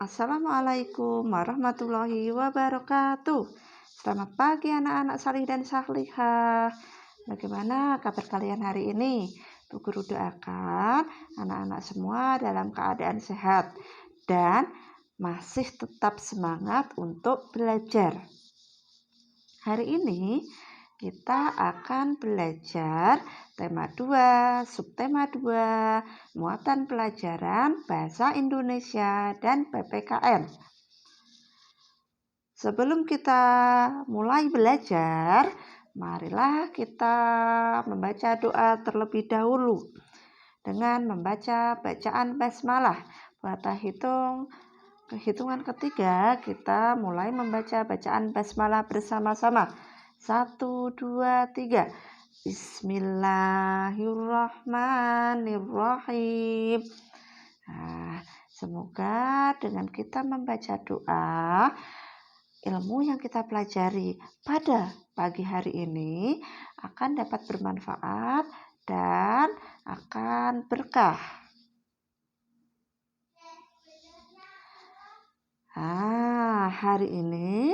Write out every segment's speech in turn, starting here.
Assalamualaikum warahmatullahi wabarakatuh. Selamat pagi anak-anak salih dan salihah. Bagaimana kabar kalian hari ini? Bu Guru doakan anak-anak semua dalam keadaan sehat dan masih tetap semangat untuk belajar. Hari ini kita akan belajar tema 2, subtema 2, muatan pelajaran Bahasa Indonesia dan PPKN. Sebelum kita mulai belajar, marilah kita membaca doa terlebih dahulu dengan membaca bacaan basmalah. Buat hitungan ketiga, kita mulai membaca bacaan basmalah bersama-sama. 1, 2, 3. Bismillahirrahmanirrahim. Semoga dengan kita membaca doa, ilmu yang kita pelajari pada pagi hari ini akan dapat bermanfaat dan akan berkah. Hari ini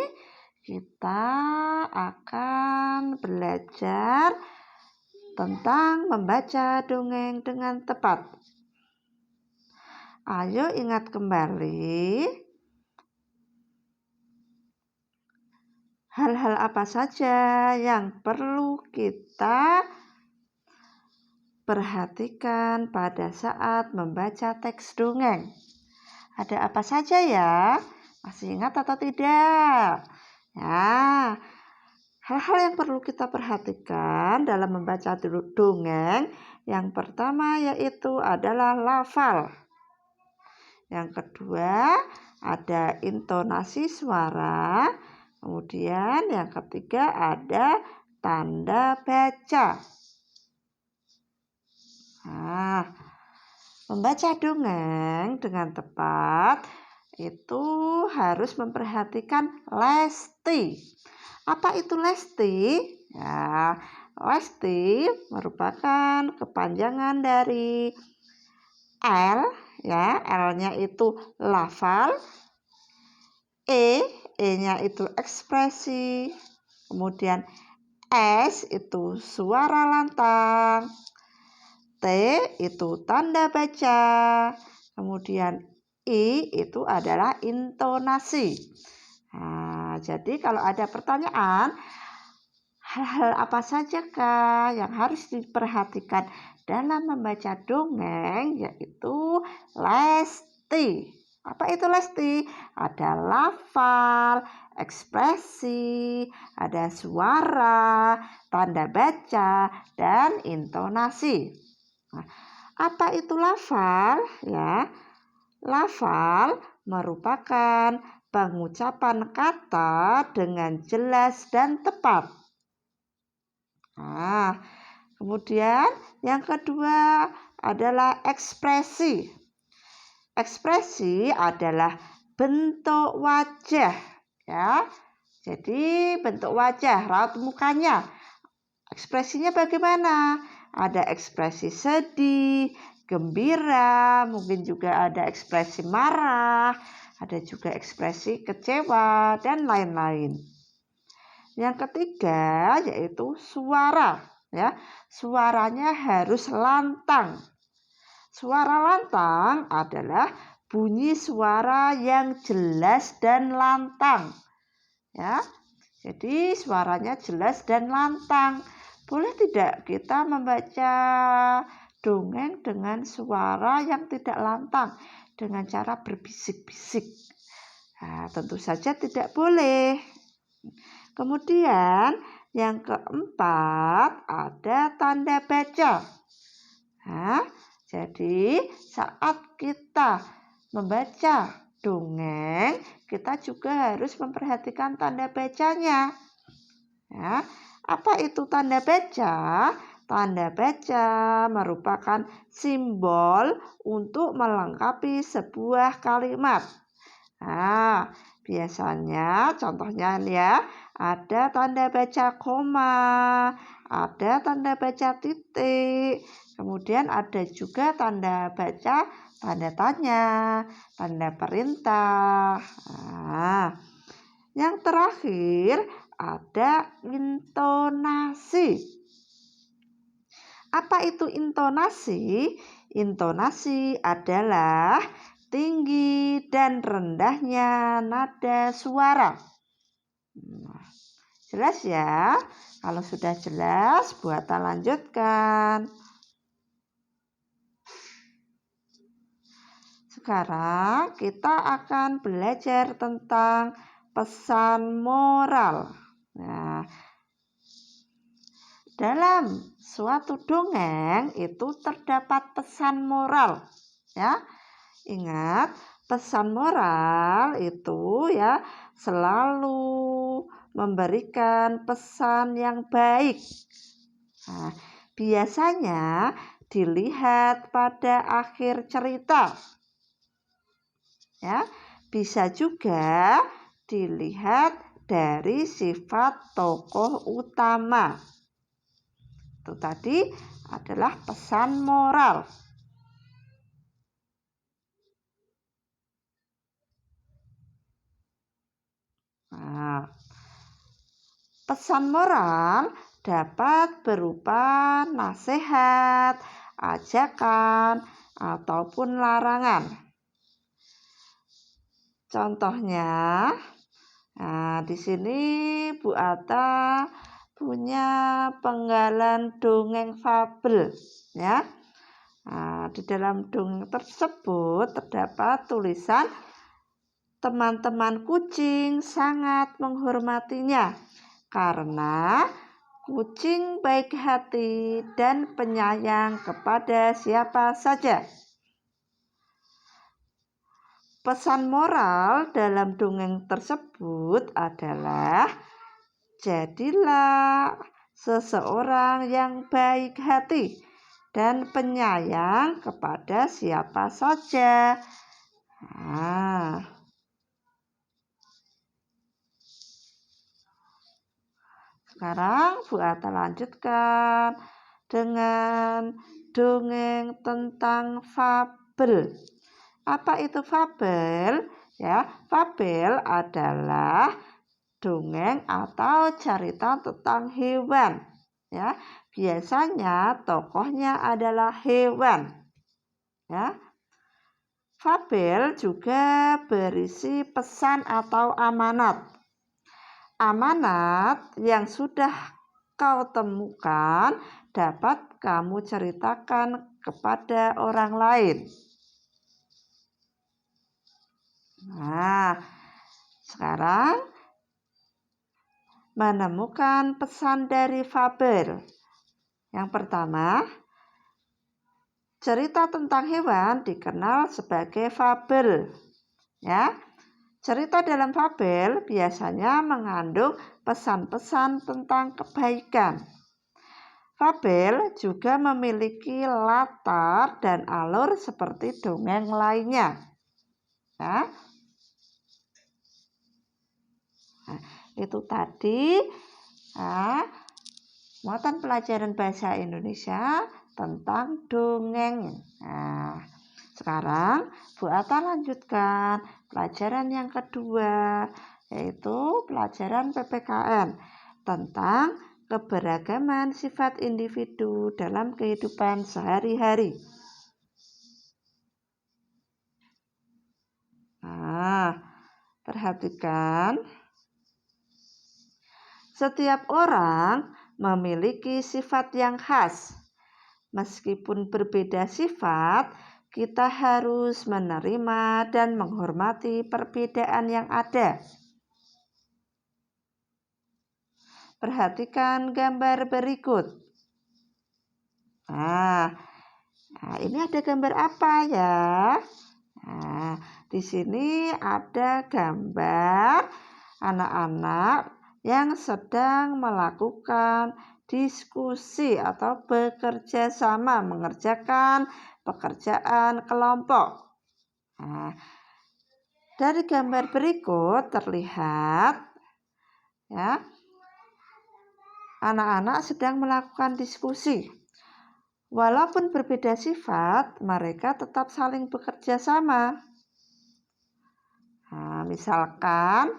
kita akan belajar tentang membaca dongeng dengan tepat. Ayo ingat kembali hal-hal apa saja yang perlu kita perhatikan pada saat membaca teks dongeng. Ada apa saja ya? Masih ingat atau tidak? Ya, hal-hal yang perlu kita perhatikan dalam membaca dongeng, yang pertama yaitu adalah lafal. Yang kedua ada intonasi suara. Kemudian yang ketiga ada tanda baca. Membaca dongeng dengan tepat itu harus memperhatikan lesti. Apa itu lesti? Ya, lesti merupakan kepanjangan dari L, ya, L-nya itu lafal, E-nya itu ekspresi, kemudian S itu suara lantang, T itu tanda baca, kemudian I itu adalah intonasi. Jadi kalau ada pertanyaan, hal-hal apa sajakah yang harus diperhatikan dalam membaca dongeng, yaitu lesti. Apa itu lesti? Ada lafal, ekspresi, ada suara, tanda baca, dan intonasi. Apa itu lafal? Ya, lafal merupakan pengucapan kata dengan jelas dan tepat. Kemudian yang kedua adalah ekspresi. Ekspresi adalah bentuk wajah, ya. Jadi bentuk wajah, raut mukanya. Ekspresinya bagaimana? Ada ekspresi sedih, gembira, mungkin juga ada ekspresi marah, ada juga ekspresi kecewa, dan lain-lain. Yang ketiga yaitu suara, ya. Suaranya harus lantang. Suara lantang adalah bunyi suara yang jelas dan lantang, ya. Jadi suaranya jelas dan lantang. Boleh tidak kita membaca dongeng dengan suara yang tidak lantang, dengan cara berbisik-bisik? Tentu saja tidak boleh. Kemudian yang keempat ada tanda baca. Jadi saat kita membaca dongeng, kita juga harus memperhatikan tanda bacanya. Ya, apa itu tanda baca? Tanda baca merupakan simbol untuk melengkapi sebuah kalimat. Biasanya contohnya ya, ada tanda baca koma, ada tanda baca titik, kemudian ada juga tanda baca tanda tanya, tanda perintah. Nah, yang terakhir ada intonasi. Apa itu intonasi? Intonasi adalah tinggi dan rendahnya nada suara. Jelas ya? Kalau sudah jelas, Buata lanjutkan. Sekarang kita akan belajar tentang pesan moral. Nah, dalam suatu dongeng itu terdapat pesan moral, ya. Ingat, pesan moral itu ya selalu memberikan pesan yang baik. Nah, biasanya dilihat pada akhir cerita. Ya, bisa juga dilihat dari sifat tokoh utama. Itu tadi adalah pesan moral. Nah, pesan moral dapat berupa nasihat, ajakan, ataupun larangan. Contohnya, nah, di sini Bu Ata punya penggalan dongeng fabel, ya. Nah, di dalam dongeng tersebut terdapat tulisan teman-teman kucing sangat menghormatinya karena kucing baik hati dan penyayang kepada siapa saja. Pesan moral dalam dongeng tersebut adalah jadilah seseorang yang baik hati dan penyayang kepada siapa saja. Nah, sekarang Bu Ata lanjutkan dengan dongeng tentang fabel. Apa itu fabel? Ya, fabel adalah dongeng atau cerita tentang hewan. Ya, biasanya tokohnya adalah hewan. Ya. Fabel juga berisi pesan atau amanat. Amanat yang sudah kau temukan dapat kamu ceritakan kepada orang lain. Nah, sekarang menemukan pesan dari fabel. Yang pertama, cerita tentang hewan dikenal sebagai fabel. Ya, cerita dalam fabel biasanya mengandung pesan-pesan tentang kebaikan. Fabel juga memiliki latar dan alur seperti dongeng lainnya. Ya. Nah, itu tadi muatan pelajaran bahasa Indonesia tentang dongeng. Nah, sekarang Bu Ata lanjutkan pelajaran yang kedua, yaitu pelajaran PPKN tentang keberagaman sifat individu dalam kehidupan sehari-hari. Nah, perhatikan. Setiap orang memiliki sifat yang khas. Meskipun berbeda sifat, kita harus menerima dan menghormati perbedaan yang ada. Perhatikan gambar berikut. Nah, ini ada gambar apa ya? Nah, di sini ada gambar anak-anak yang sedang melakukan diskusi atau bekerja sama mengerjakan pekerjaan kelompok. Nah, dari gambar berikut terlihat ya, anak-anak sedang melakukan diskusi. Walaupun berbeda sifat, mereka tetap saling bekerja sama. Nah, misalkan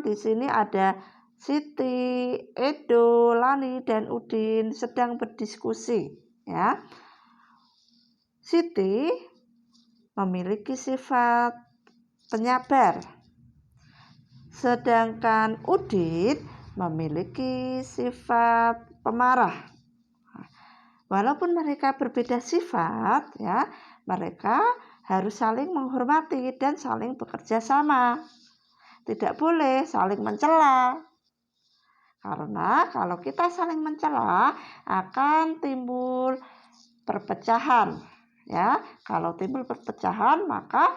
di sini ada Siti, Edo, Lani, dan Udin sedang berdiskusi. Ya, Siti memiliki sifat penyabar, sedangkan Udin memiliki sifat pemarah. Walaupun mereka berbeda sifat, ya, mereka harus saling menghormati dan saling bekerja sama. Tidak boleh saling mencela. Karena kalau kita saling mencela akan timbul perpecahan. Ya, kalau timbul perpecahan maka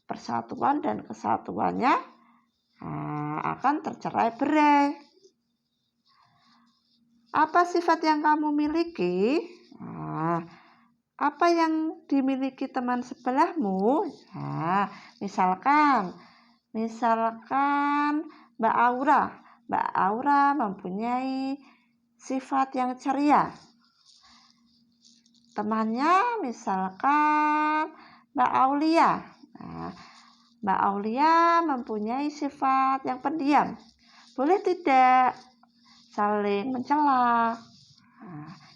persatuan dan kesatuannya akan tercerai-berai. Apa sifat yang kamu miliki? Apa yang dimiliki teman sebelahmu? Misalkan Mbak Aura mempunyai sifat yang ceria. Temannya misalkan Mbak Aulia. Mbak Aulia mempunyai sifat yang pendiam. Boleh tidak saling mencela?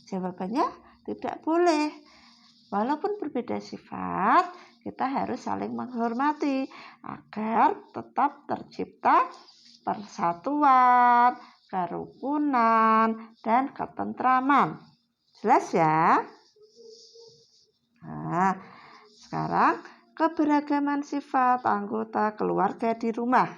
Jawabannya tidak boleh. Walaupun berbeda sifat, kita harus saling menghormati agar tetap tercipta persatuan, kerukunan, dan ketentraman. Jelas ya? Nah, sekarang keberagaman sifat anggota keluarga di rumah.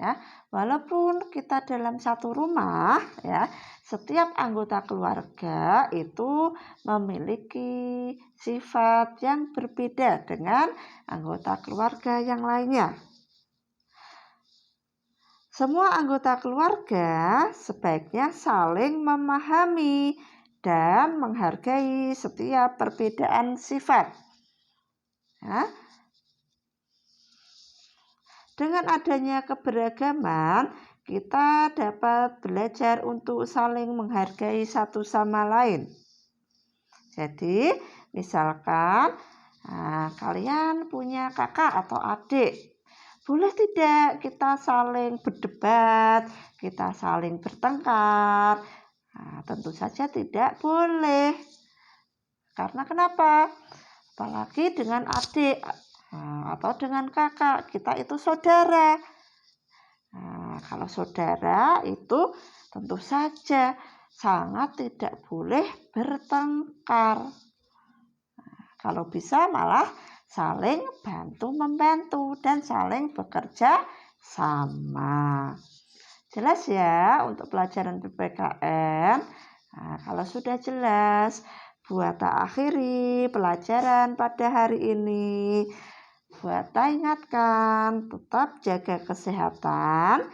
Ya, walaupun kita dalam satu rumah, ya, setiap anggota keluarga itu memiliki sifat yang berbeda dengan anggota keluarga yang lainnya. Semua anggota keluarga sebaiknya saling memahami dan menghargai setiap perbedaan sifat. Ya. Dengan adanya keberagaman, kita dapat belajar untuk saling menghargai satu sama lain. Jadi, misalkan kalian punya kakak atau adik, boleh tidak kita saling berdebat, kita saling bertengkar? Tentu saja tidak boleh. Karena kenapa? Apalagi dengan adik atau dengan kakak, kita itu saudara. Kalau saudara itu tentu saja sangat tidak boleh bertengkar. Kalau bisa malah saling bantu-membantu dan saling bekerja sama. Jelas ya untuk pelajaran PPKN? Kalau sudah jelas, buat akhiri pelajaran pada hari ini. Buat ingatkan, tetap jaga kesehatan,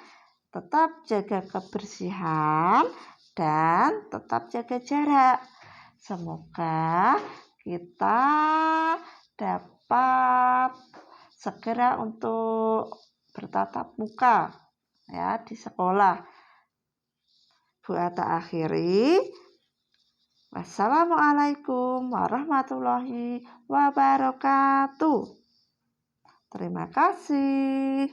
tetap jaga kebersihan, dan tetap jaga jarak. Semoga kita dapat segera untuk bertatap muka ya di sekolah. Buat akhiri, wassalamualaikum warahmatullahi wabarakatuh. Terima kasih.